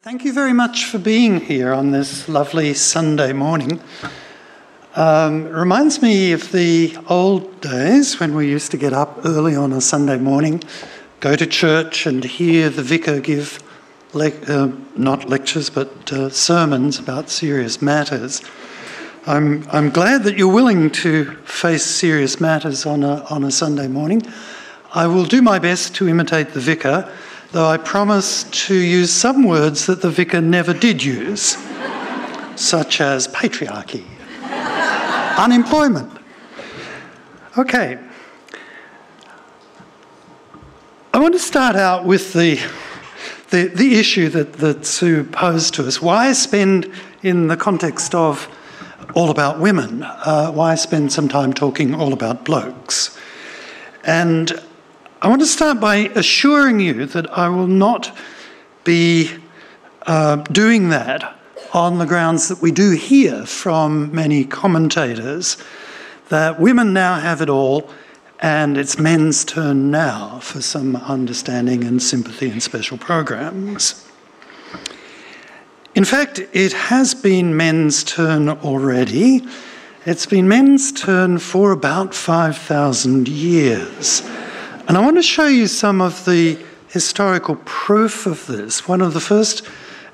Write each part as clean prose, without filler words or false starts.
Thank you very much for being here on this lovely Sunday morning. It reminds me of the old days when we used to get up early on a Sunday morning, go to church and hear the vicar give, not lectures, but sermons about serious matters. I'm glad that you're willing to face serious matters on a Sunday morning. I will do my best to imitate the vicar, though I promise to use some words that the vicar never did use, such as patriarchy, unemployment. Okay. I want to start out with the issue that Sue posed to us. Why spend, in the context of all about women, why spend some time talking all about blokes? And I want to start by assuring you that I will not be doing that on the grounds that we do hear from many commentators that women now have it all and it's men's turn now for some understanding and sympathy and special programs. In fact, it has been men's turn already. It's been men's turn for about 5,000 years. And I want to show you some of the historical proof of this. One of the first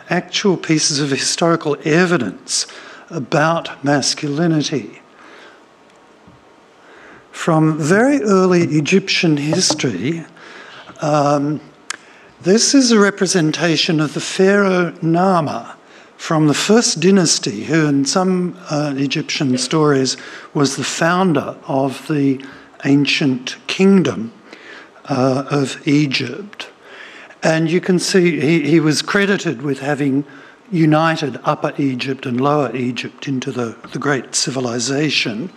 actual pieces of historical evidence about masculinity. From very early Egyptian history, this is a representation of the pharaoh Nama from the first dynasty, who in some Egyptian stories was the founder of the ancient kingdom of Egypt. And you can see he was credited with having united Upper Egypt and Lower Egypt into the great civilization.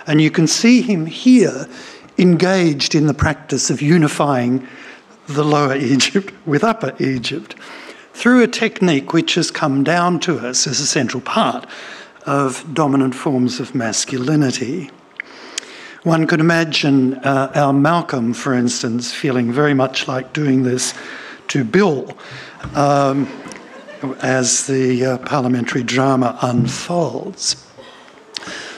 And you can see him here engaged in the practice of unifying the Lower Egypt with Upper Egypt through a technique which has come down to us as a central part of dominant forms of masculinity. One could imagine our Malcolm, for instance, feeling very much like doing this to Bill as the parliamentary drama unfolds.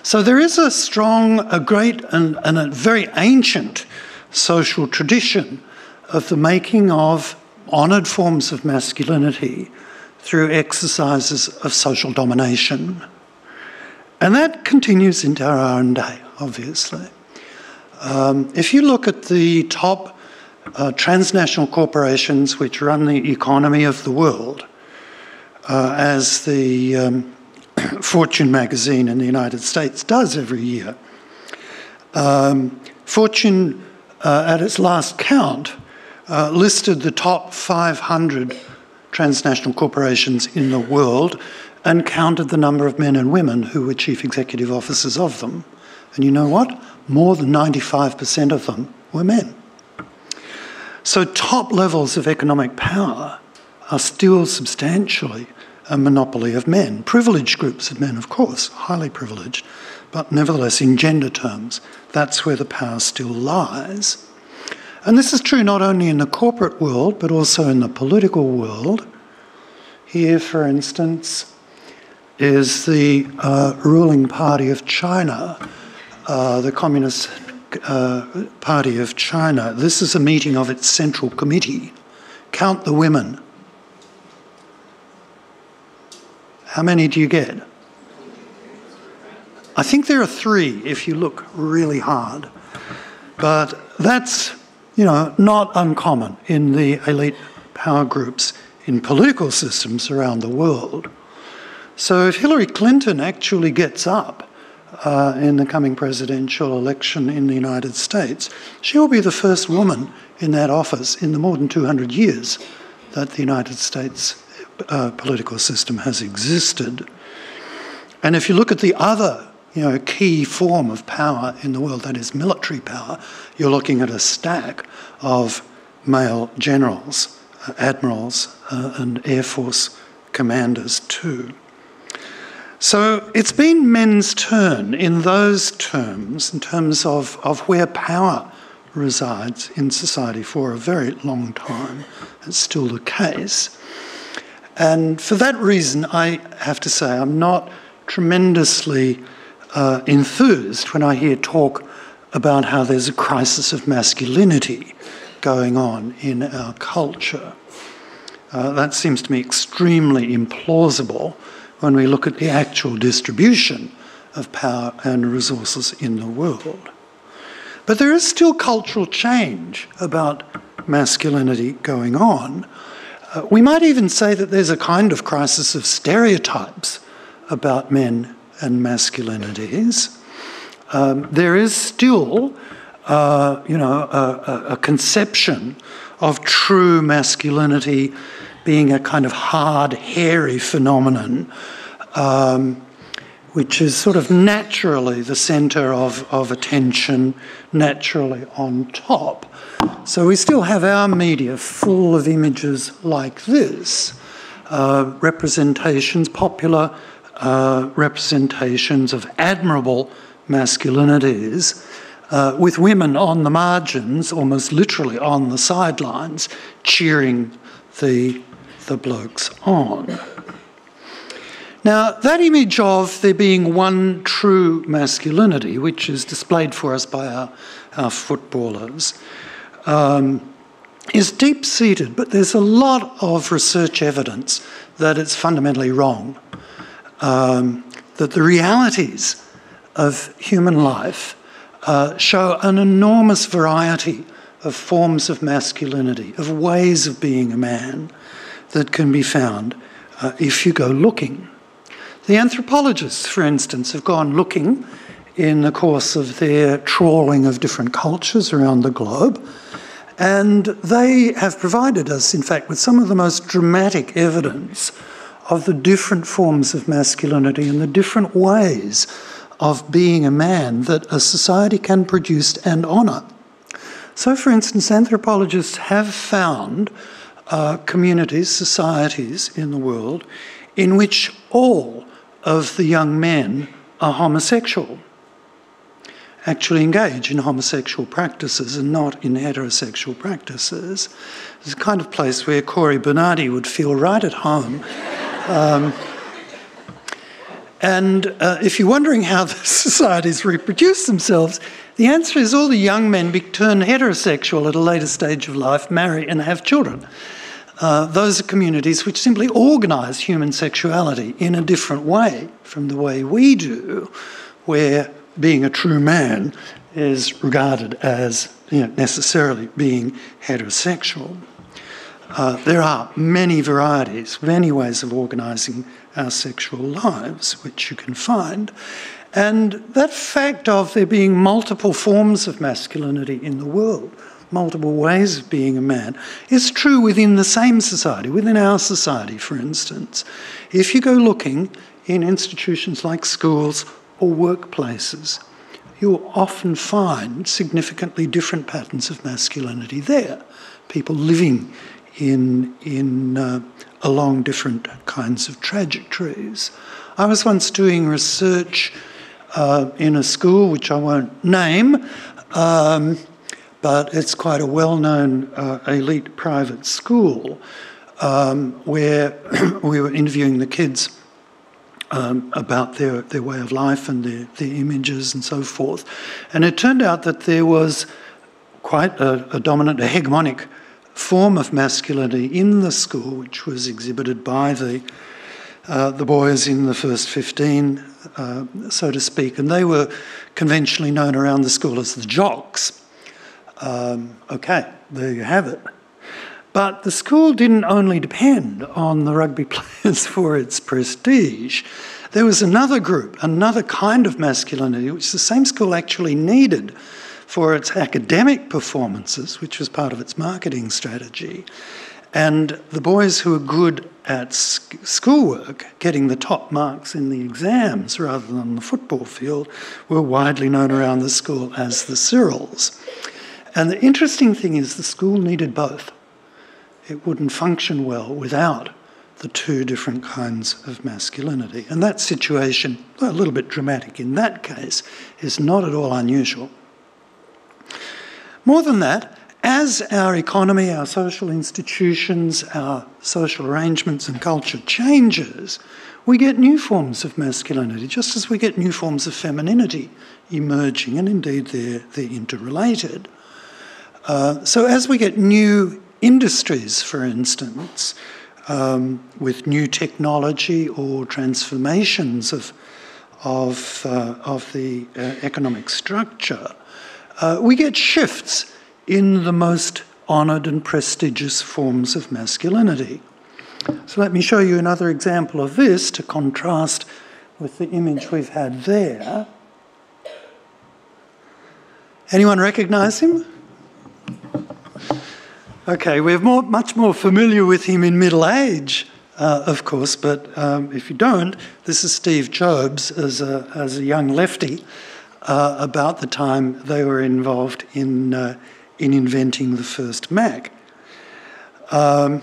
So there is a strong, a great and a very ancient social tradition of the making of honoured forms of masculinity through exercises of social domination. And that continues into our own day, obviously. If you look at the top transnational corporations which run the economy of the world, as the Fortune magazine in the United States does every year, Fortune, at its last count, listed the top 500 transnational corporations in the world and counted the number of men and women who were chief executive officers of them. And you know what? More than 95% of them were men. So top levels of economic power are still substantially a monopoly of men. Privileged groups of men, of course, highly privileged, but nevertheless, in gender terms, that's where the power still lies. And this is true not only in the corporate world, but also in the political world. Here, for instance, is the ruling party of China, the Communist Party of China. This is a meeting of its central committee. Count the women. How many do you get? I think there are 3 if you look really hard. But that's, not uncommon in the elite power groups in political systems around the world. So if Hillary Clinton actually gets up in the coming presidential election in the United States, she will be the first woman in that office in the more than 200 years that the United States political system has existed. And if you look at the other key form of power in the world, that is military power, you're looking at a stack of male generals, admirals, and Air Force commanders too. So it's been men's turn in those terms, in terms of where power resides in society for a very long time. It's still the case. And for that reason, I have to say I'm not tremendously enthused when I hear talk about how there's a crisis of masculinity going on in our culture. That seems to me extremely implausible when we look at the actual distribution of power and resources in the world. But there is still cultural change about masculinity going on. We might even say that there's a kind of crisis of stereotypes about men and masculinities. There is still, a conception of true masculinity being a kind of hard, hairy phenomenon, which is sort of naturally the centre of attention, naturally on top. So we still have our media full of images like this, representations, popular representations of admirable masculinities, with women on the margins, almost literally on the sidelines, cheering the blokes on. Now, that image of there being one true masculinity, which is displayed for us by our footballers, is deep-seated, but there's a lot of research evidence that it's fundamentally wrong, that the realities of human life show an enormous variety of forms of masculinity, of ways of being a man that can be found if you go looking. The anthropologists, for instance, have gone looking in the course of their trawling of different cultures around the globe, and they have provided us, in fact, with some of the most dramatic evidence of the different forms of masculinity and the different ways of being a man that a society can produce and honour. So, for instance, anthropologists have found communities, societies in the world in which all of the young men are homosexual, actually engage in homosexual practices and not in heterosexual practices. It's a kind of place where Corey Bernardi would feel right at home. And if you're wondering how the societies reproduce themselves, the answer is all the young men turn heterosexual at a later stage of life, marry and have children. Those are communities which simply organise human sexuality in a different way from the way we do, where being a true man is regarded as necessarily being heterosexual. There are many varieties, many ways of organising our sexual lives, which you can find. And that fact of there being multiple forms of masculinity in the world, multiple ways of being a man, is true within the same society, within our society, for instance. If you go looking in institutions like schools or workplaces, you'll often find significantly different patterns of masculinity there. People living along different kinds of trajectories. I was once doing research in a school, which I won't name, but it's quite a well-known elite private school, where we were interviewing the kids about their way of life and their images and so forth. And it turned out that there was quite a dominant, a hegemonic form of masculinity in the school, which was exhibited by the boys in the first 15, so to speak, and they were conventionally known around the school as the jocks. Okay, there you have it. But the school didn't only depend on the rugby players for its prestige. There was another group, another kind of masculinity, which the same school actually needed for its academic performances, which was part of its marketing strategy. And the boys who were good at schoolwork, getting the top marks in the exams rather than on the football field, were widely known around the school as the Cyrils. And the interesting thing is the school needed both. It wouldn't function well without the two different kinds of masculinity. And that situation, a little bit dramatic in that case, is not at all unusual. More than that, as our economy, our social institutions, our social arrangements and culture changes, we get new forms of masculinity, just as we get new forms of femininity emerging, and indeed they're interrelated. So as we get new industries, for instance, with new technology or transformations of the economic structure, we get shifts in the most honoured and prestigious forms of masculinity. So let me show you another example of this to contrast with the image we've had there. Anyone recognise him? Okay, we're much more familiar with him in middle age, of course, but if you don't, this is Steve Jobs as a young lefty about the time they were involved in inventing the first Mac. And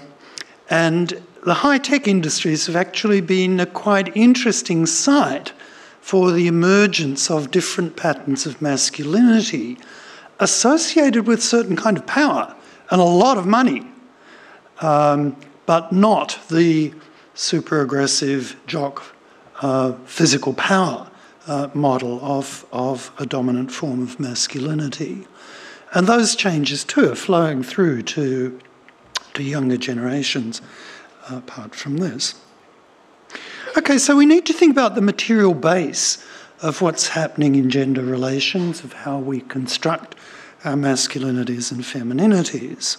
the high-tech industries have actually been a quite interesting site for the emergence of different patterns of masculinity associated with certain kind of power and a lot of money, but not the super aggressive jock physical power model of a dominant form of masculinity. And those changes too are flowing through to younger generations apart from this. Okay, so we need to think about the material base of what's happening in gender relations, of how we construct our masculinities and femininities.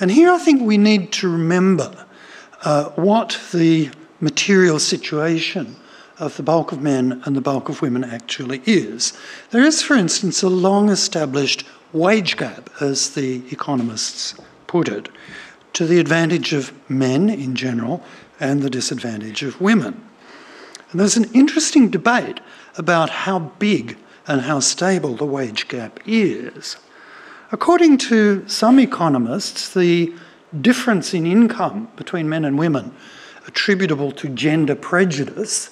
And here I think we need to remember what the material situation of the bulk of men and the bulk of women actually is. There is, for instance, a long-established wage gap, as the economists put it, to the advantage of men in general and the disadvantage of women. And there's an interesting debate about how big and how stable the wage gap is. According to some economists, the difference in income between men and women attributable to gender prejudice,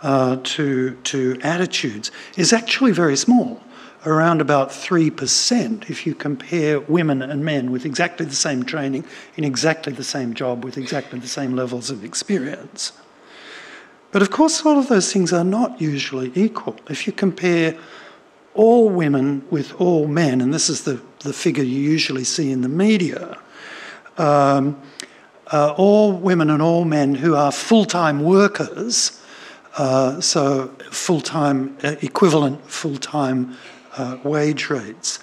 to attitudes, is actually very small, around about 3% if you compare women and men with exactly the same training, in exactly the same job, with exactly the same levels of experience. But of course, all of those things are not usually equal. If you compare all women with all men, and this is the figure you usually see in the media, all women and all men who are full-time workers, so full-time, equivalent full-time wage rates,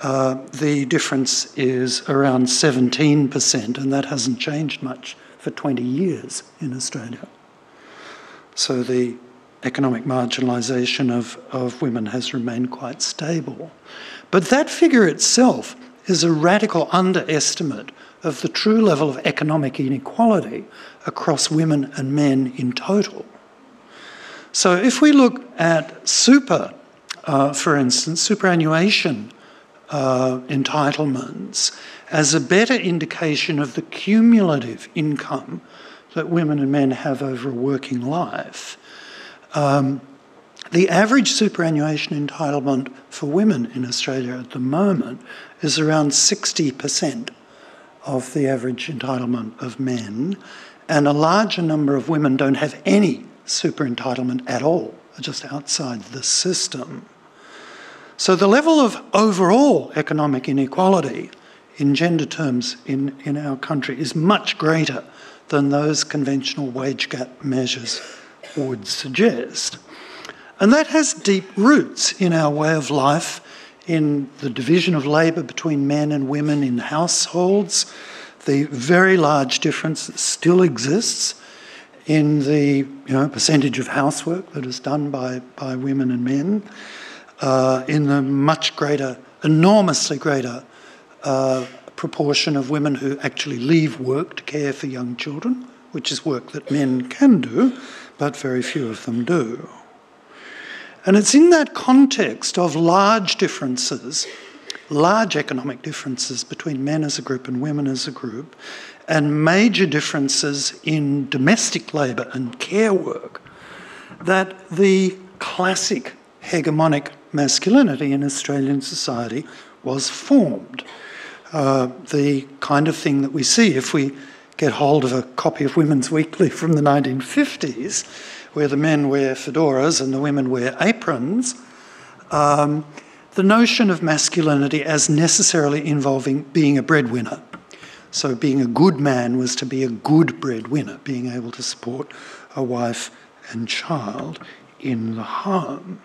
the difference is around 17%, and that hasn't changed much for 20 years in Australia. So the economic marginalisation of women has remained quite stable. But that figure itself is a radical underestimate of the true level of economic inequality across women and men in total. So if we look at for instance, superannuation entitlements as a better indication of the cumulative income that women and men have over a working life, the average superannuation entitlement for women in Australia at the moment is around 60% of the average entitlement of men, and a larger number of women don't have any super entitlement at all, just outside the system. So the level of overall economic inequality in gender terms in our country is much greater than those conventional wage gap measures would suggest. And that has deep roots in our way of life, in the division of labour between men and women in households, the very large difference that still exists in the percentage of housework that is done by women and men, in the much greater, enormously greater proportion of women who actually leave work to care for young children, which is work that men can do, but very few of them do. And it's in that context of large differences, large economic differences between men as a group and women as a group, and major differences in domestic labour and care work, that the classic hegemonic masculinity in Australian society was formed. The kind of thing that we see if we get hold of a copy of Women's Weekly from the 1950s, where the men wear fedoras and the women wear aprons, the notion of masculinity as necessarily involving being a breadwinner. So being a good man was to be a good breadwinner, being able to support a wife and child in the home.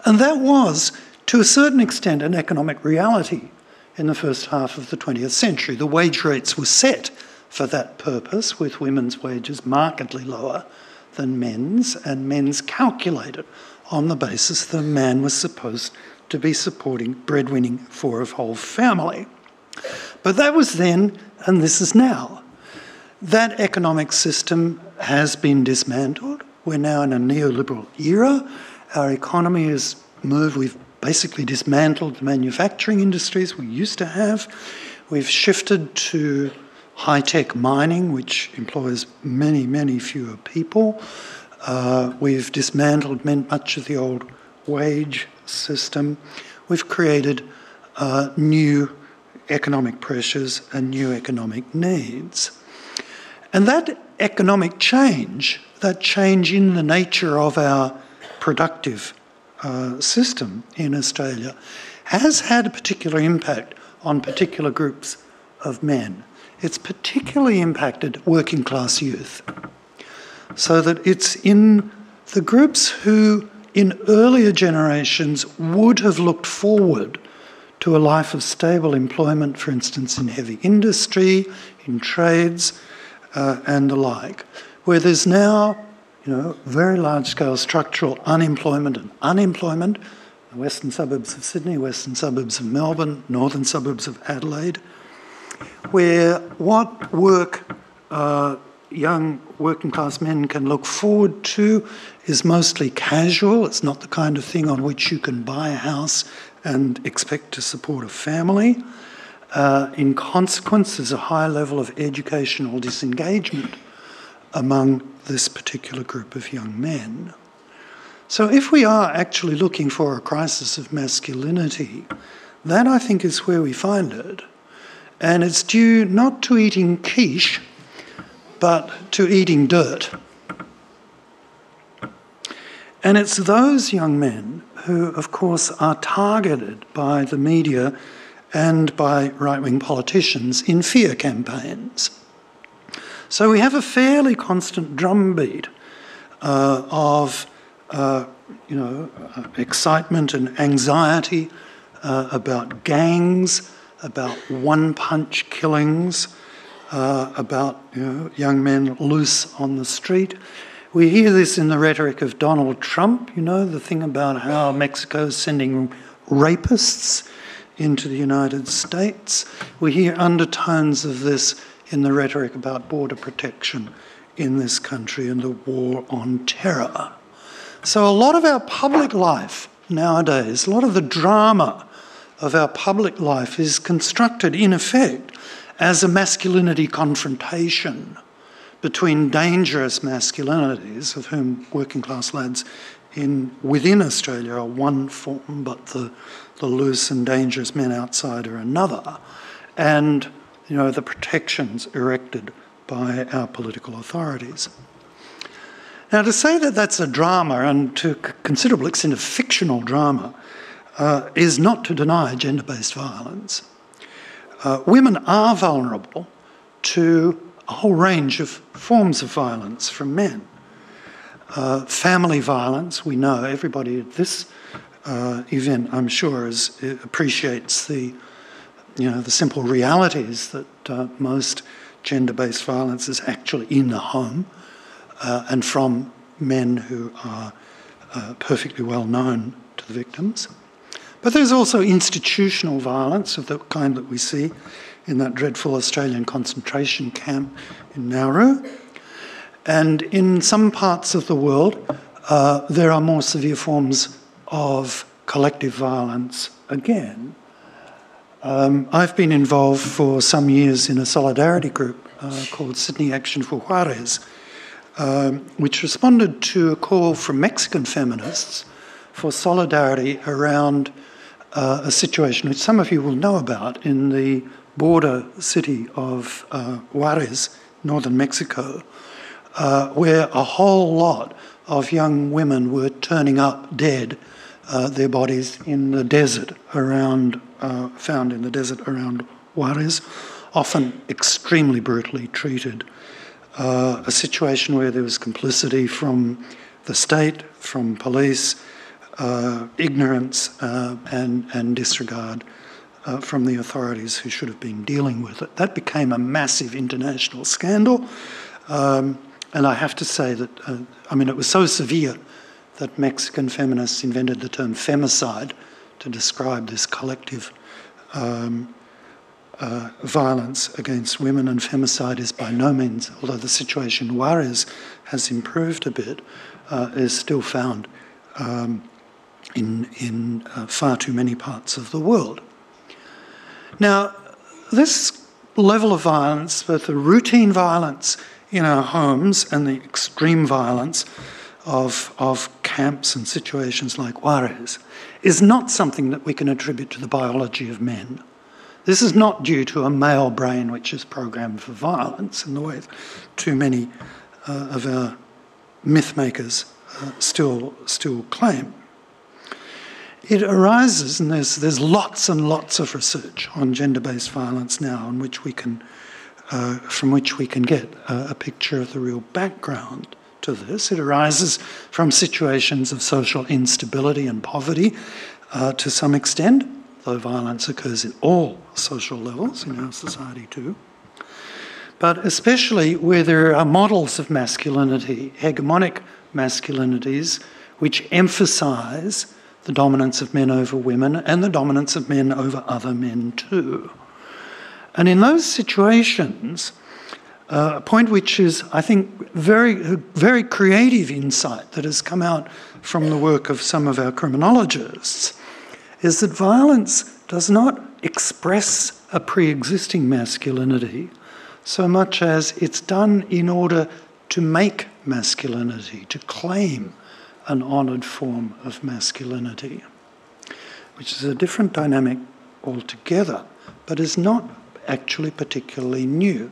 And that was, to a certain extent, an economic reality in the first half of the 20th century. The wage rates were set for that purpose, with women's wages markedly lower than men's, and men's calculated on the basis that a man was supposed to be supporting breadwinning for a whole family. But that was then, and this is now. That economic system has been dismantled. We're now in a neoliberal era. Our economy has moved. We've basically dismantled the manufacturing industries we used to have. We've shifted to high-tech mining, which employs many, many fewer people. We've dismantled much of the old wage system. We've created new economic pressures and new economic needs. And that economic change, that change in the nature of our productive system in Australia, has had a particular impact on particular groups of men. It's particularly impacted working class youth, so that it's in the groups who in earlier generations would have looked forward to a life of stable employment, for instance, in heavy industry, in trades, and the like, where there's now, very large-scale structural unemployment and unemployment, the western suburbs of Sydney, western suburbs of Melbourne, northern suburbs of Adelaide, where what work young working-class men can look forward to is mostly casual. It's not the kind of thing on which you can buy a house and expect to support a family. In consequence, there's a high level of educational disengagement among this particular group of young men. So if we are actually looking for a crisis of masculinity, that I think is where we find it. And it's due not to eating quiche, but to eating dirt. And it's those young men who, of course, are targeted by the media and by right-wing politicians in fear campaigns. So we have a fairly constant drumbeat of excitement and anxiety about gangs, about one-punch killings, about young men loose on the street. We hear this in the rhetoric of Donald Trump, the thing about how Mexico is sending rapists into the United States. We hear undertones of this in the rhetoric about border protection in this country and the war on terror. So a lot of our public life nowadays, a lot of the drama of our public life is constructed, in effect, as a masculinity confrontation between dangerous masculinities, of whom working-class lads within Australia are one form, but the loose and dangerous men outside are another, and the protections erected by our political authorities. Now, to say that that's a drama, and to a considerable extent a fictional drama, is not to deny gender-based violence. Women are vulnerable to a whole range of forms of violence from men. Family violence, we know, everybody at this event, I'm sure, appreciates the simple realities that most gender-based violence is actually in the home and from men who are perfectly well known to the victims. But there's also institutional violence of the kind that we see in that dreadful Australian concentration camp in Nauru. And in some parts of the world, there are more severe forms of collective violence again. I've been involved for some years in a solidarity group called Sydney Action for Juarez, which responded to a call from Mexican feminists for solidarity around a situation which some of you will know about in the border city of Juarez, northern Mexico, where a whole lot of young women were turning up dead, their bodies in the desert around, found in the desert around Juarez, often extremely brutally treated. A situation where there was complicity from the state, from police, ignorance and disregard from the authorities who should have been dealing with it. That became a massive international scandal. And I have to say that, it was so severe that Mexican feminists invented the term femicide to describe this collective violence against women, and femicide is by no means, although the situation in Juarez has improved a bit, is still found in far too many parts of the world. Now, this level of violence, both the routine violence in our homes and the extreme violence of camps and situations like Juarez, is not something that we can attribute to the biology of men. This is not due to a male brain which is programmed for violence in the way too many of our myth makers still claim. It arises, and there's lots and lots of research on gender-based violence now, on which we can, from which we can get a picture of the real background to this. It arises from situations of social instability and poverty to some extent, though violence occurs in all social levels in our society too. But especially where there are models of masculinity, hegemonic masculinities, which emphasise the dominance of men over women and the dominance of men over other men too. And in those situations, a point which is, I think, very creative insight that has come out from the work of some of our criminologists, is that violence does not express a pre-existing masculinity so much as it's done in order to make masculinity, to claim an honoured form of masculinity, which is a different dynamic altogether, but is not actually particularly new.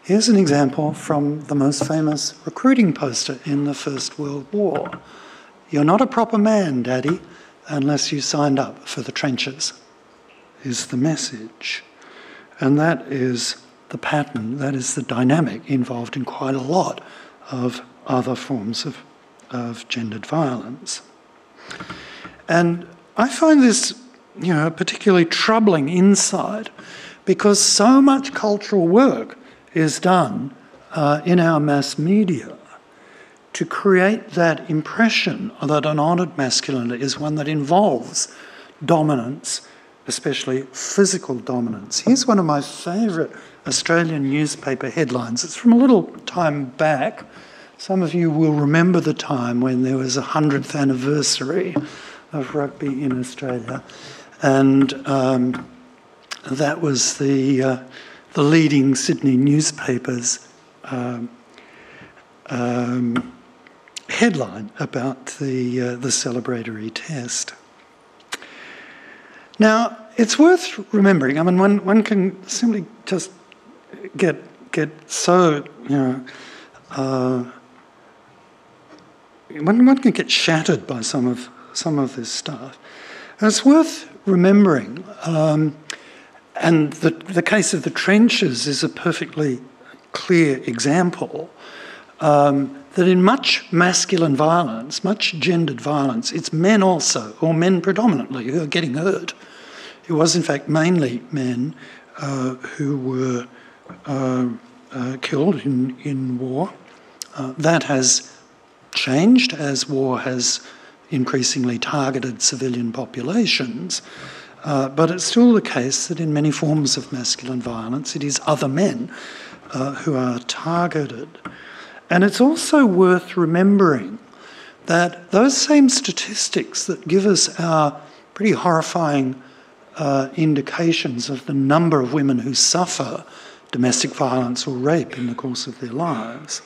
Here's an example from the most famous recruiting poster in the First World War. "You're not a proper man, Daddy, unless you signed up for the trenches," is the message. And that is the pattern, that is the dynamic involved in quite a lot of other forms of gendered violence. And I find this, a particularly troubling insight, because so much cultural work is done in our mass media to create that impression that an honoured masculinity is one that involves dominance, especially physical dominance. Here's one of my favourite Australian newspaper headlines. It's from a little time back. Some of you will remember the time when there was a 100th anniversary of rugby in Australia, and that was the leading Sydney newspaper's headline about the celebratory test. Now, it's worth remembering. One can simply just get so one can get shattered by some of this stuff. And it's worth remembering, and the case of the trenches is a perfectly clear example, that in much masculine violence, much gendered violence, it's men also, or men predominantly, who are getting hurt. It was, in fact, mainly men who were killed in war. That has changed as war has increasingly targeted civilian populations, but it's still the case that in many forms of masculine violence it is other men who are targeted. And it's also worth remembering that those same statistics that give us our pretty horrifying indications of the number of women who suffer domestic violence or rape in the course of their lives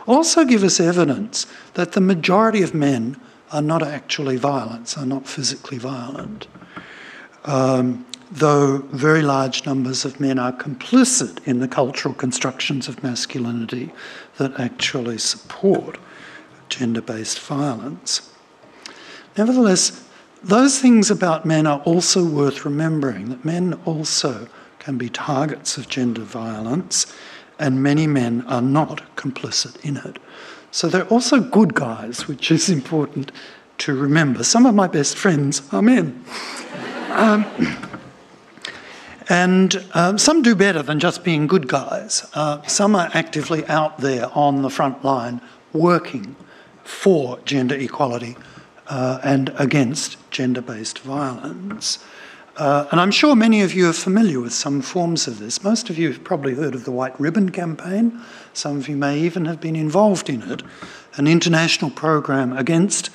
also give us evidence that the majority of men are not actually violence, are not physically violent. Though very large numbers of men are complicit in the cultural constructions of masculinity that actually support gender-based violence. Nevertheless, those things about men are also worth remembering, that men also can be targets of gender violence, and many men are not complicit in it. So they're also good guys, which is important to remember. Some of my best friends are men. And some do better than just being good guys. Some are actively out there on the front line working for gender equality and against gender-based violence. And I'm sure many of you are familiar with some forms of this. Most of you have probably heard of the White Ribbon Campaign. Some of you may even have been involved in it, an international program against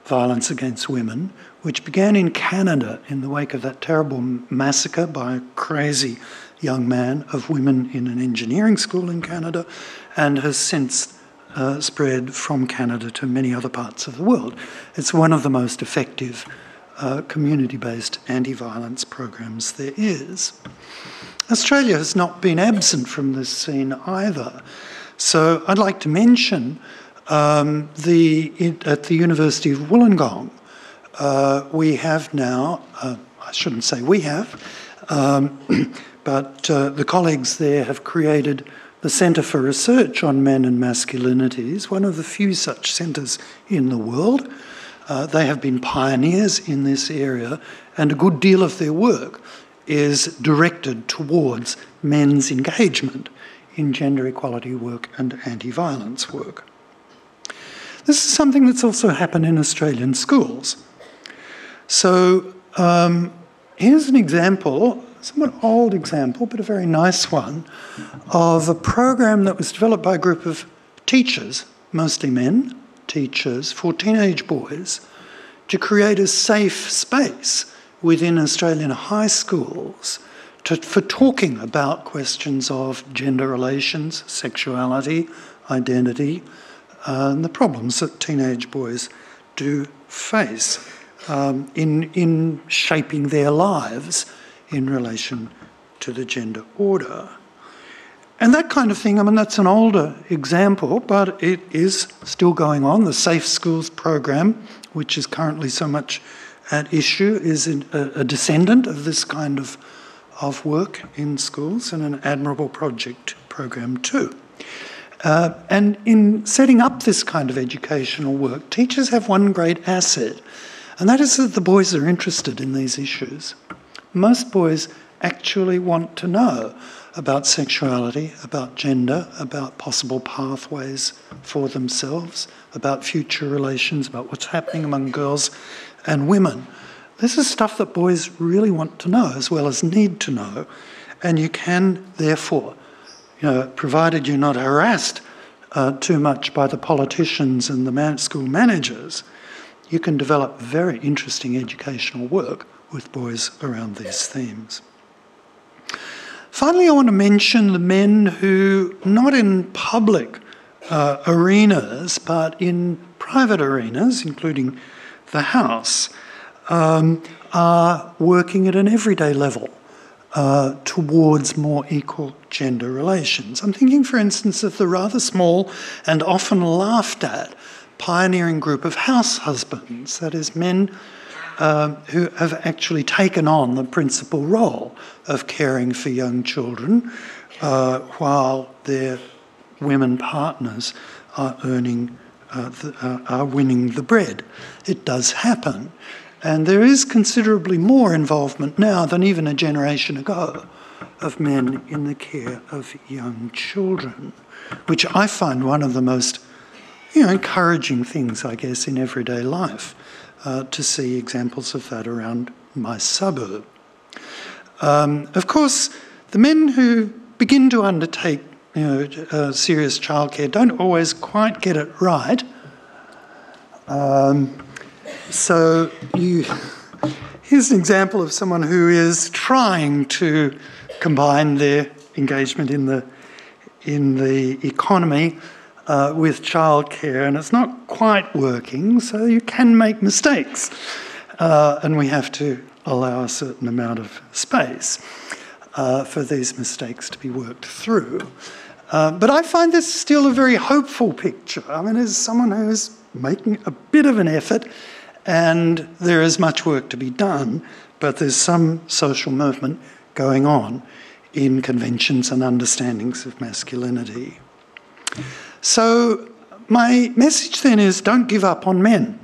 violence against women, which began in Canada in the wake of that terrible massacre by a crazy young man of women in an engineering school in Canada, and has since spread from Canada to many other parts of the world. It's one of the most effective community-based anti-violence programs there is. Australia has not been absent from this scene either. So I'd like to mention at the University of Wollongong, we have now, I shouldn't say we have, but the colleagues there have created the Centre for Research on Men and Masculinities, one of the few such centres in the world. They have been pioneers in this area, and a good deal of their work is directed towards men's engagement in gender equality work and anti-violence work. This is something that's also happened in Australian schools. So here's an example, a somewhat old example, but a very nice one, of a program that was developed by a group of teachers, mostly men, teachers, for teenage boys, to create a safe space within Australian high schools for talking about questions of gender relations, sexuality, identity, and the problems that teenage boys do face in shaping their lives in relation to the gender order. And that kind of thing, I mean, that's an older example, but it is still going on. The Safe Schools program, which is currently so much at issue, is a descendant of this kind of work in schools, and an admirable program too. And in setting up this kind of educational work, teachers have one great asset, and that is that the boys are interested in these issues. Most boys actually want to know about sexuality, about gender, about possible pathways for themselves, about future relations, about what's happening among girls and women. This is stuff that boys really want to know as well as need to know, and you can therefore, provided you're not harassed too much by the politicians and the school managers, you can develop very interesting educational work with boys around these themes. Finally, I want to mention the men who, not in public arenas, but in private arenas, including the House, are working at an everyday level towards more equal gender relations. I'm thinking, for instance, of the rather small and often laughed at pioneering group of house husbands, that is, men who have actually taken on the principal role of caring for young children while their women partners are winning the bread. It does happen. And there is considerably more involvement now than even a generation ago of men in the care of young children, which I find one of the most encouraging things, I guess, in everyday life, to see examples of that around my suburb. Of course, the men who begin to undertake serious childcare don't always quite get it right. So here's an example of someone who is trying to combine their engagement in the economy with childcare, and it's not quite working, so you can make mistakes. And we have to allow a certain amount of space for these mistakes to be worked through. But I find this still a very hopeful picture. I mean, as someone who is making a bit of an effort, and there is much work to be done, but there's some social movement going on in conventions and understandings of masculinity. So my message then is, don't give up on men.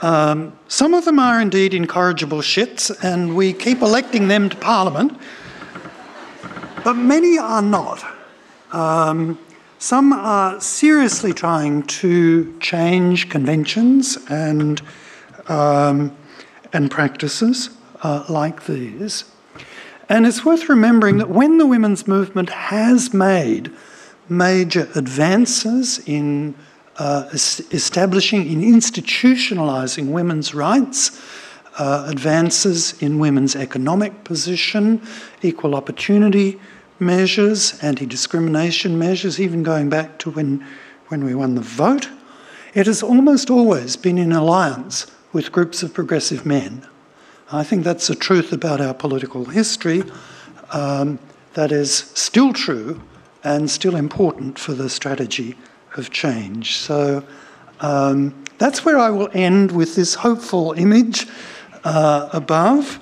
Some of them are indeed incorrigible shits, and we keep electing them to Parliament, but many are not. Some are seriously trying to change conventions and practices like these. And it's worth remembering that when the women's movement has made major advances in establishing, in institutionalising women's rights, advances in women's economic position, equal opportunity measures, anti-discrimination measures, even going back to when we won the vote, it has almost always been in alliance with groups of progressive men. I think that's a truth about our political history that is still true and still important for the strategy of change. So that's where I will end with this hopeful image above,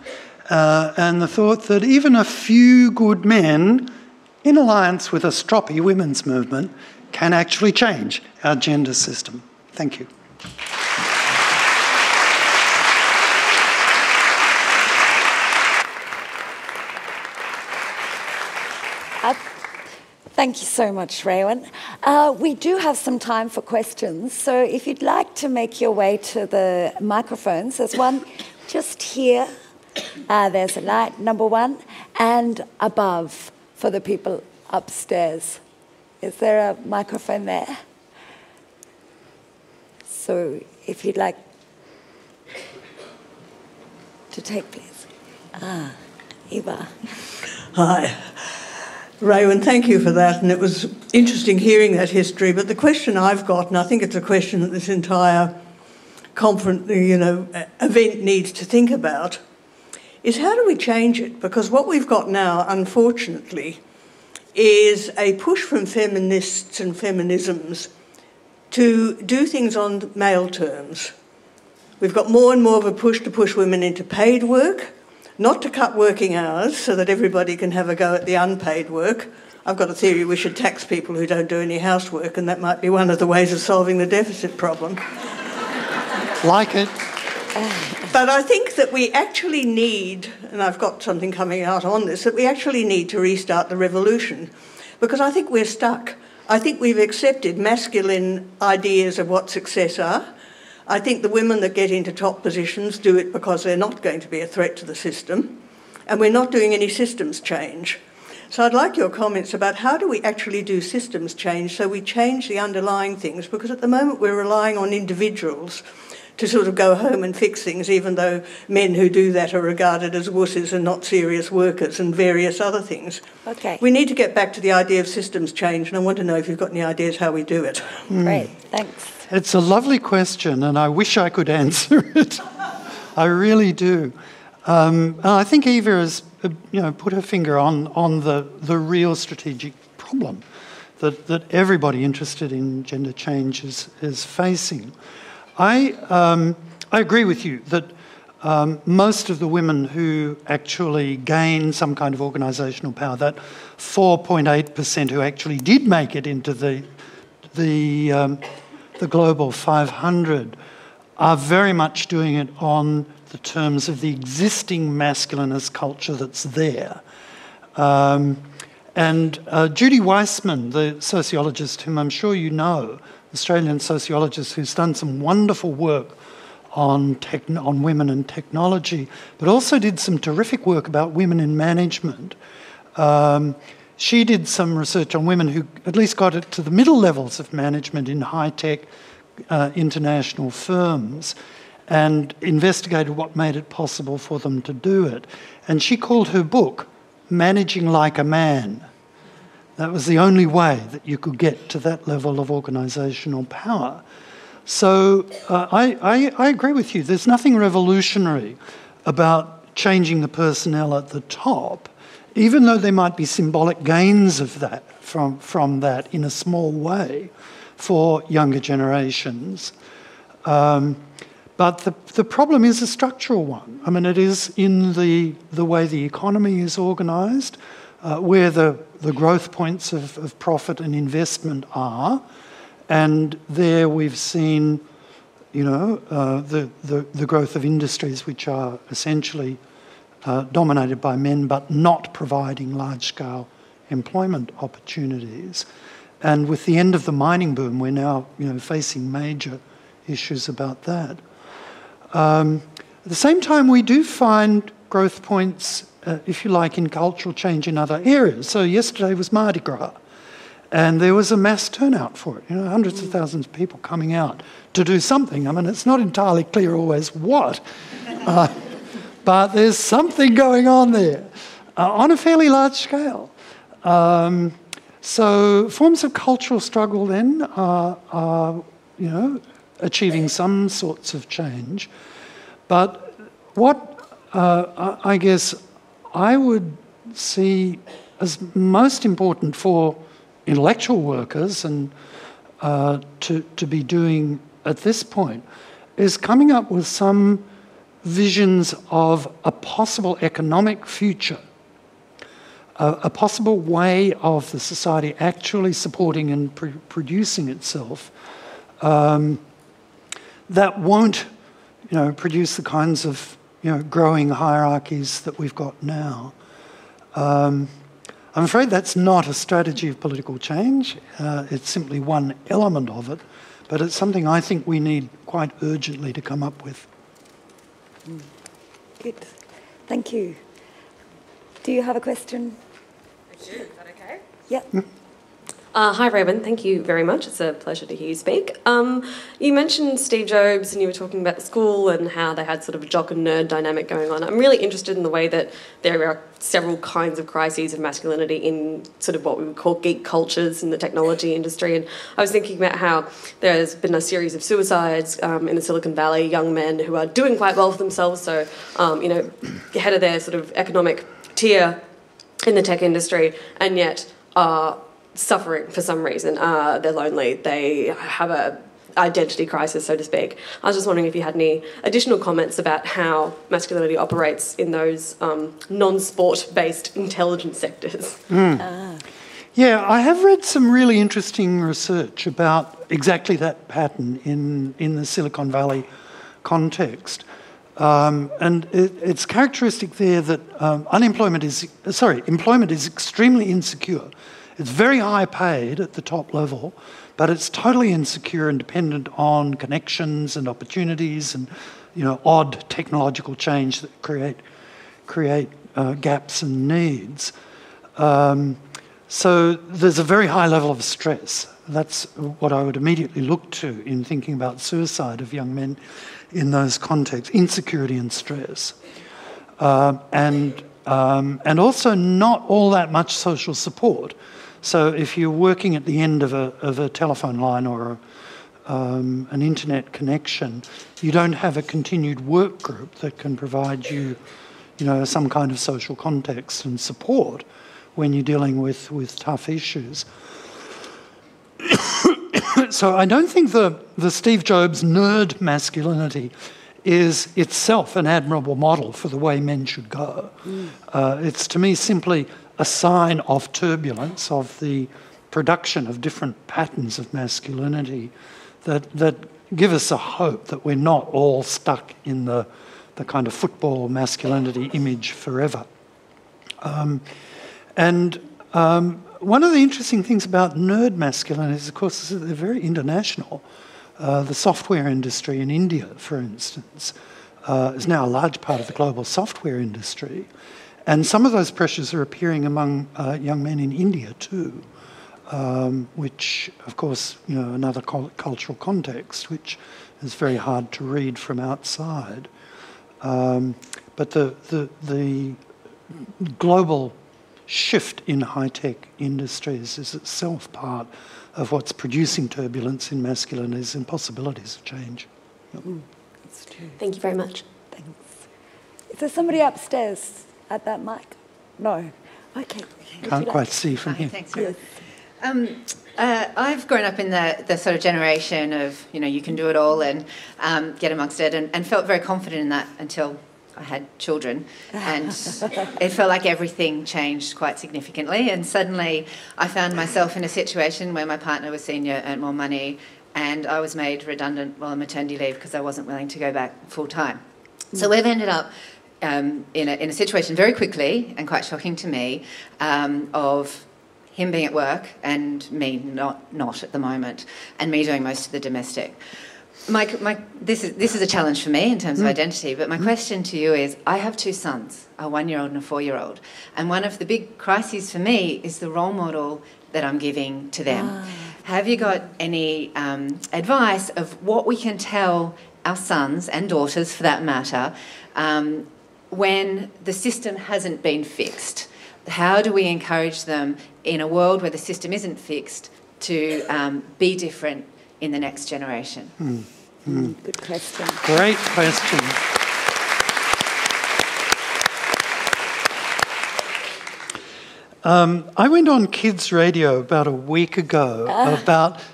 and the thought that even a few good men in alliance with a stroppy women's movement can actually change our gender system. Thank you. Thank you so much, Raewyn. We do have some time for questions, so if you'd like to make your way to the microphones, there's one just here. There's a light, number one, and above for the people upstairs. Is there a microphone there? So if you'd like to take, please. Eva. Hi. Raewyn, thank you for that, and it was interesting hearing that history, but the question I've got, and I think it's a question that this entire conference, event needs to think about, is how do we change it? Because what we've got now, unfortunately, is a push from feminists and feminisms to do things on male terms. We've got more and more of a push to push women into paid work, not to cut working hours so that everybody can have a go at the unpaid work. I've got a theory we should tax people who don't do any housework, and that might be one of the ways of solving the deficit problem. Like it. But I think that we actually need, and I've got something coming out on this, that we actually need to restart the revolution, because I think we're stuck. I think we've accepted masculine ideas of what success are. I think the women that get into top positions do it because they're not going to be a threat to the system, and we're not doing any systems change. So I'd like your comments about how do we actually do systems change so we change the underlying things, because at the moment we're relying on individuals to sort of go home and fix things, even though men who do that are regarded as wusses and not serious workers and various other things. Okay. We need to get back to the idea of systems change, and I want to know if you've got any ideas how we do it. Great, thanks. It's a lovely question, and I wish I could answer it. I really do. And I think Eva has, put her finger on the real strategic problem that everybody interested in gender change is facing. I agree with you that most of the women who actually gain some kind of organisational power, that 4.8% who actually did make it into the Global 500, are very much doing it on the terms of the existing masculinist culture that's there. And Judy Weissman, the sociologist whom I'm sure you know, Australian sociologist who's done some wonderful work on women and technology, but also did some terrific work about women in management. She did some research on women who at least got it to the middle levels of management in high-tech international firms and investigated what made it possible for them to do it. And she called her book Managing Like a Man, That was the only way that you could get to that level of organisational power. So I agree with you. There's nothing revolutionary about changing the personnel at the top, even though there might be symbolic gains of that from that in a small way for younger generations. But the problem is a structural one. I mean, it is in the way the economy is organised, where the growth points of profit and investment are, and there we've seen, the growth of industries which are essentially dominated by men, but not providing large-scale employment opportunities. And with the end of the mining boom, we're now, facing major issues about that. At the same time, we do find growth points, if you like, in cultural change in other areas. So yesterday was Mardi Gras, and there was a mass turnout for it. Hundreds of thousands of people coming out to do something. I mean, it's not entirely clear always what, but there's something going on there on a fairly large scale. So forms of cultural struggle then are achieving some sorts of change. But what I guess I would see as most important for intellectual workers and to be doing at this point is coming up with some visions of a possible economic future, a possible way of the society actually supporting and producing itself that won't, produce the kinds of, growing hierarchies that we've got now. I'm afraid that's not a strategy of political change. It's simply one element of it, but it's something I think we need quite urgently to come up with. Good. Thank you. Do you have a question? I do. Is that okay? Yep. Hi, Raewyn. Thank you very much. It's a pleasure to hear you speak. You mentioned Steve Jobs and you were talking about the school and how they had sort of a jock and nerd dynamic going on. I'm really interested in the way that there are several kinds of crises of masculinity in sort of what we would call geek cultures in the technology industry. And I was thinking about how there's been a series of suicides in the Silicon Valley, young men who are doing quite well for themselves, so, ahead of their sort of economic tier in the tech industry, and yet are suffering for some reason. They're lonely. They have a identity crisis, so to speak. I was just wondering if you had any additional comments about how masculinity operates in those non-sport-based intelligence sectors. Yeah, I have read some really interesting research about exactly that pattern in the Silicon Valley context. And it's characteristic there that employment is extremely insecure. It's very high paid at the top level, but it's totally insecure and dependent on connections and opportunities and, odd technological change that create gaps and needs. So there's a very high level of stress. That's what I would immediately look to in thinking about suicide of young men in those contexts, insecurity and stress. And also not all that much social support. So if you're working at the end of a telephone line or an internet connection, you don't have a continued work group that can provide you, some kind of social context and support when you're dealing with tough issues. So I don't think the Steve Jobs nerd masculinity is itself an admirable model for the way men should go. It's, to me, simply a sign of turbulence, of the production of different patterns of masculinity that give us a hope that we're not all stuck in the kind of football masculinity image forever. One of the interesting things about nerd masculinity is, of course, is that they're very international. The software industry in India, for instance, is now a large part of the global software industry. And some of those pressures are appearing among young men in India too, which, of course, another cultural context, which is very hard to read from outside. But the global shift in high-tech industries is itself part of what's producing turbulence in masculinities and possibilities of change. That's true. Thank you very much. Thanks. Is there somebody upstairs at that mic? No. Okay. Can't quite see from here. Thanks. Yes. I've grown up in the sort of generation of, you can do it all and get amongst it, and felt very confident in that until I had children, and it felt like everything changed quite significantly, and suddenly I found myself in a situation where my partner was senior, earned more money, and I was made redundant while on maternity leave because I wasn't willing to go back full time. So we've ended up in a situation very quickly, and quite shocking to me, of him being at work and me not at the moment, and me doing most of the domestic. This is a challenge for me in terms of identity, but my question to you is, I have two sons, a 1-year-old and a 4-year-old, and one of the big crises for me is the role model that I'm giving to them. Have you got any advice of what we can tell our sons and daughters, for that matter, when the system hasn't been fixed? How do we encourage them in a world where the system isn't fixed to be different in the next generation? Good question. Great question. I went on kids' radio about a week ago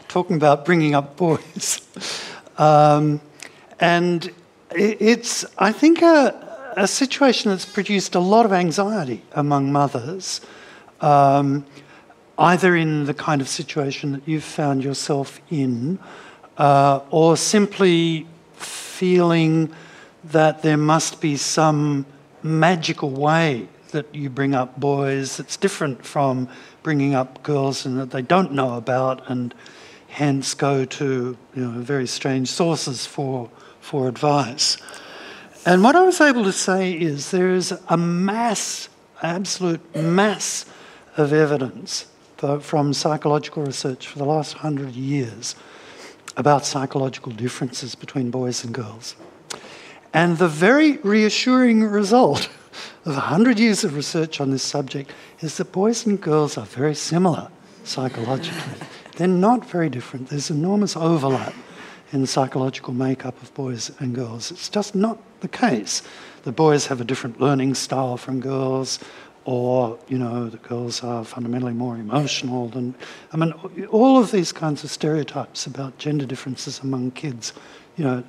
talking about bringing up boys. And it's, I think, a situation that's produced a lot of anxiety among mothers, either in the kind of situation that you've found yourself in, or simply feeling that there must be some magical way that you bring up boys that's different from bringing up girls and that they don't know about, and hence go to very strange sources for advice. And what I was able to say is there is a absolute mass of evidence from psychological research for the last 100 years about psychological differences between boys and girls. And the very reassuring result of 100 years of research on this subject is that boys and girls are very similar psychologically. They're not very different. There's enormous overlap in the psychological makeup of boys and girls. It's just not the case. The boys have a different learning style from girls, or, the girls are fundamentally more emotional than... all of these kinds of stereotypes about gender differences among kids, to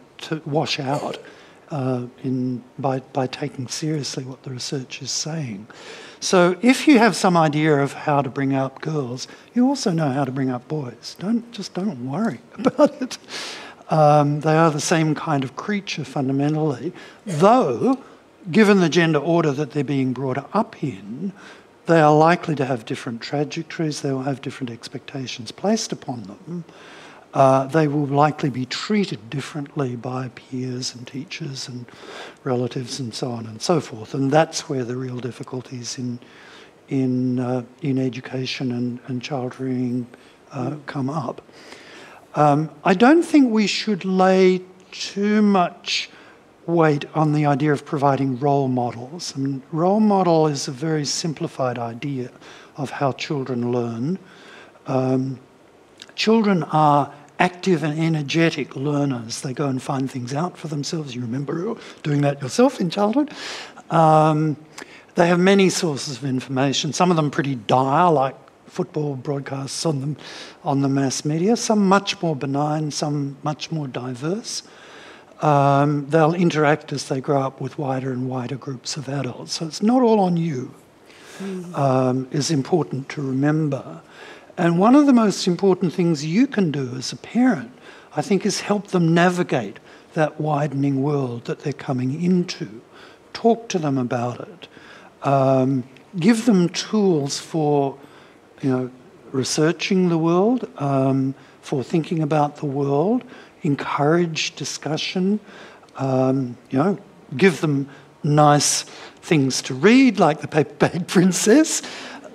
wash out by taking seriously what the research is saying. So if you have some idea of how to bring up girls, you also know how to bring up boys. Don't worry about it. They are the same kind of creature fundamentally, though, given the gender order that they're being brought up in, they are likely to have different trajectories, they will have different expectations placed upon them. They will likely be treated differently by peers and teachers and relatives and so on and so forth. And that's where the real difficulties in education and child rearing come up. I don't think we should lay too much weight on the idea of providing role models. Role model is a very simplified idea of how children learn. Children are active and energetic learners. They go and find things out for themselves. You remember doing that yourself in childhood. They have many sources of information, some of them pretty dire, like football broadcasts on the mass media, some much more benign, some much more diverse. They'll interact as they grow up with wider and wider groups of adults. So it's not all on you, is important to remember. And one of the most important things you can do as a parent, I think, is help them navigate that widening world that they're coming into. Talk to them about it. Give them tools for, researching the world, for thinking about the world. Encourage discussion. Give them nice things to read, like The Paper Bag Princess.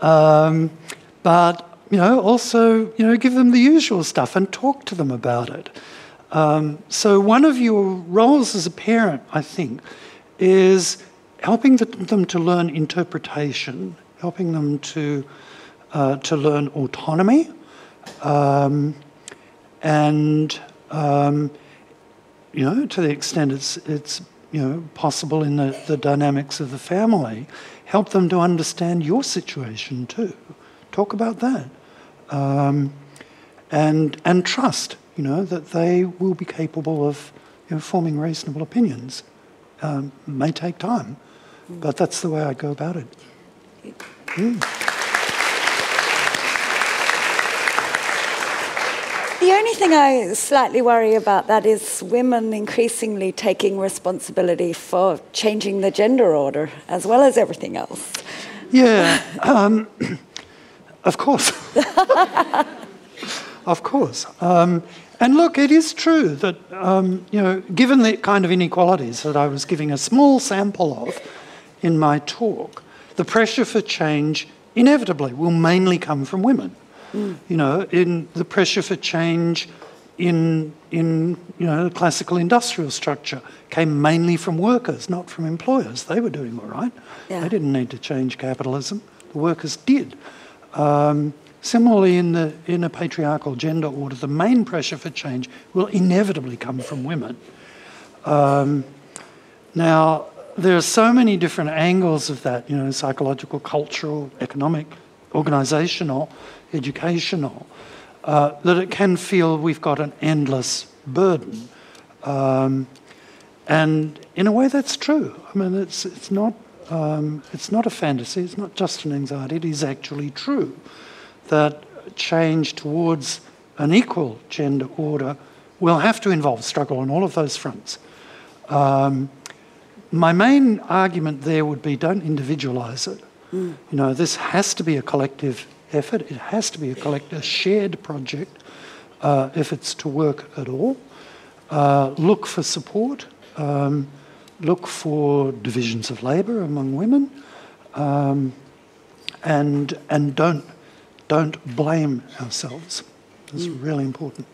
But also, give them the usual stuff and talk to them about it. So one of your roles as a parent, I think, is helping them to learn interpretation helping them to learn autonomy, and to the extent it's possible in the dynamics of the family, help them to understand your situation too. Talk about that, and trust that they will be capable of forming reasonable opinions. May take time, but that's the way I go about it. The only thing I slightly worry about that is women increasingly taking responsibility for changing the gender order as well as everything else. Yeah, of course. Of course. And look, it is true that, given the kind of inequalities that I was giving a small sample of in my talk, the pressure for change inevitably will mainly come from women. In the pressure for change in the classical industrial structure came mainly from workers, not from employers. They were doing all right. Yeah. They didn't need to change capitalism. The workers did. Similarly, in a patriarchal gender order, the main pressure for change will inevitably come from women. Now, there are so many different angles of that, psychological, cultural, economic, organisational, educational, that it can feel we've got an endless burden. And in a way, that's true. I mean, it's not a fantasy. It's not just an anxiety. It is actually true that change towards an equal gender order will have to involve struggle on all of those fronts. My main argument there would be don't individualise it. This has to be a collective effort. It has to be a shared project if it's to work at all. Look for support. Look for divisions of labour among women, and don't blame ourselves. It's really important.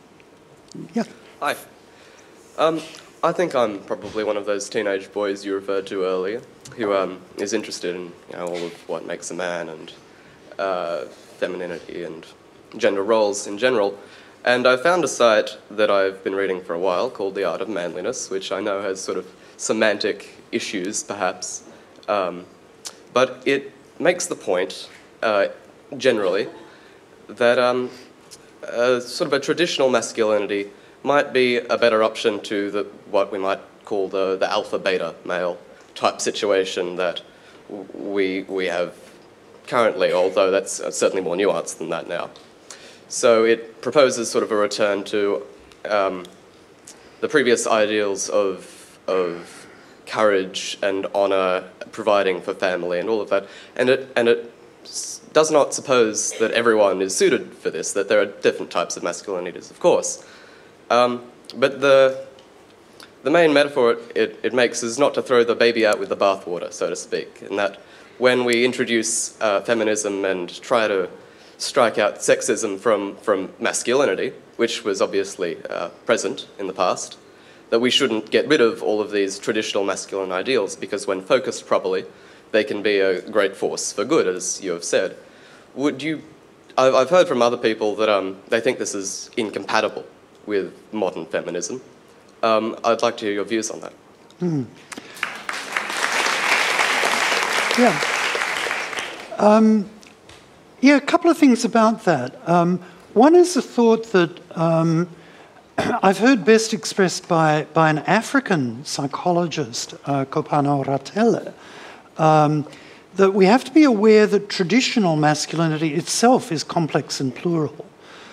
Yeah. Hi. I think I'm probably one of those teenage boys you referred to earlier, who is interested in all of what makes a man and femininity and gender roles in general. And I found a site that I've been reading for a while called The Art of Manliness, which I know has sort of semantic issues, perhaps, but it makes the point, generally, that sort of a traditional masculinity might be a better option to what we might call the alpha-beta male type situation that we have currently, although that's certainly more nuanced than that now. So it proposes sort of a return to the previous ideals of courage and honour, providing for family and all of that, and it does not suppose that everyone is suited for this, that there are different types of masculinities, of course. But the main metaphor it makes is not to throw the baby out with the bathwater, so to speak, in that when we introduce feminism and try to strike out sexism from masculinity, which was obviously present in the past, that we shouldn't get rid of all of these traditional masculine ideals, because when focused properly, they can be a great force for good, as you have said. I've heard from other people that they think this is incompatible with modern feminism. I'd like to hear your views on that. Yeah, a couple of things about that. One is the thought that I've heard best expressed by an African psychologist, Kopano Ratele, that we have to be aware that traditional masculinity itself is complex and plural.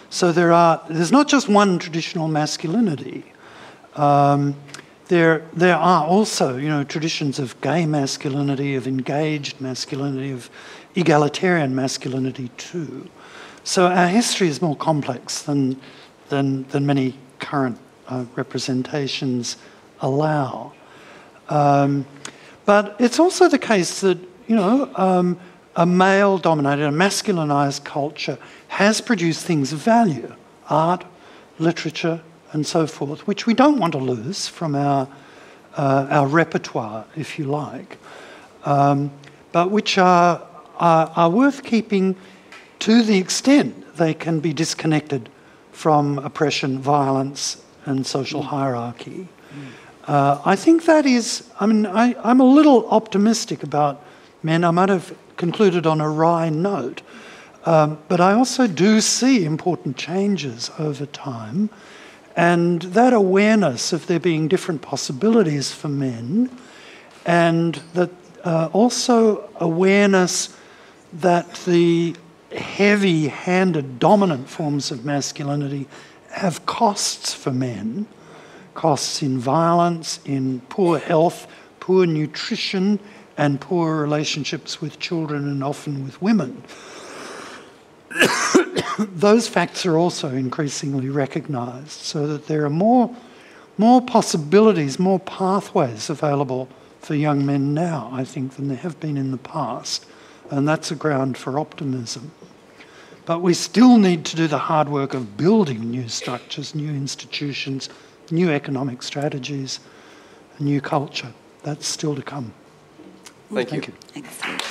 So there's not just one traditional masculinity. There are also, traditions of gay masculinity, of engaged masculinity, of egalitarian masculinity too. So our history is more complex than many current representations allow. But it's also the case that, a male-dominated, a masculinized culture has produced things of value, art, literature, and so forth, which we don't want to lose from our repertoire, if you like, but which are are worth keeping to the extent they can be disconnected from oppression, violence, and social hierarchy. I think that is, I'm a little optimistic about men. I might have concluded on a wry note, but I also do see important changes over time, and that awareness of there being different possibilities for men, and that also awareness that the heavy-handed dominant forms of masculinity have costs for men, costs in violence, in poor health, poor nutrition, and poor relationships with children and often with women. Those facts are also increasingly recognised, so that there are more possibilities, more pathways available for young men now, I think, than there have been in the past. And that's a ground for optimism. But we still need to do the hard work of building new structures, new institutions, new economic strategies, a new culture. That's still to come. Thank you. Excellent.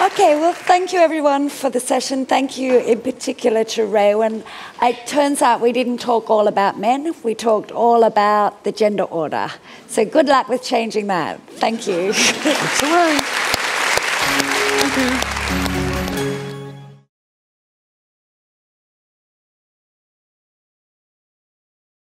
Okay, well, thank you everyone for the session. Thank you in particular to Raewyn. It turns out we didn't talk all about men, we talked all about the gender order. So good luck with changing that. Thank you. It's all right. Thank you.